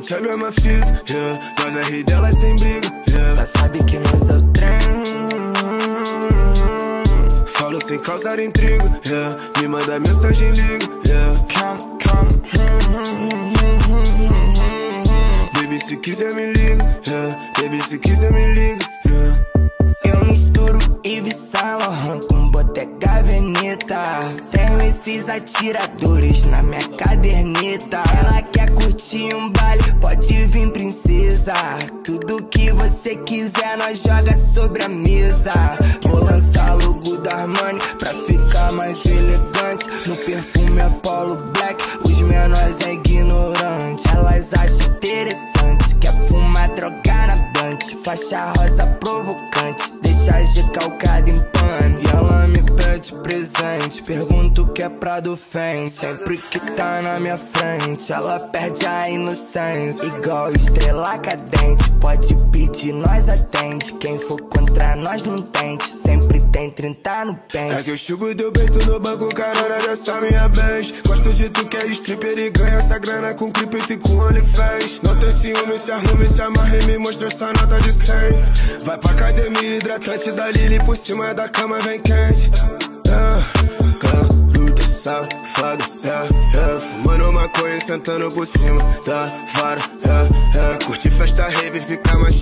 noite é a mesma fita, yeah. Nós é rei dela sem briga, yeah. Só sabe que nós é o trem. Falo sem causar intriga, yeah. Me manda mensagem, liga, yeah. Come. Baby, se quiser me liga, yeah. Baby, se quiser me liga, yeah. Eu misturo Yves Saint Laurent com Bottega Veneta. Tenho esses atiradores na minha caderneta. Ela quer curtir um baile, pode vir princesa. Tudo que você quiser nós joga sobre a mesa. Vou lançar logo da Armani pra ficar mais elegante. No perfume Apollo Black, os menores é ignorante. Elas acham interessante, quer fumar, drogar na blunt. Faixa rosa provocante, deixa recalcada em pano. E ela me pede presente, pergunto o que é Prado Fém. Sempre que tá na minha frente, ela perde a inocência. Igual estrela cadente, pode pedir, nós atende. Quem for contra nós não tente, sempre tem 30 no pente. É que eu chugo deu beito no banco, carona dessa minha vez. Gosto de tu que é stripper e ganha essa grana com clipe e com OnlyFans. Não tem ciúme, se arrume, se amarre, me mostra essa nota de 100. Vai pra academia, hidratante da Lili, por cima da cama vem quente. Garota safada, fumando maconha, sentando por cima da vara, curte festa rave, fica mastigando.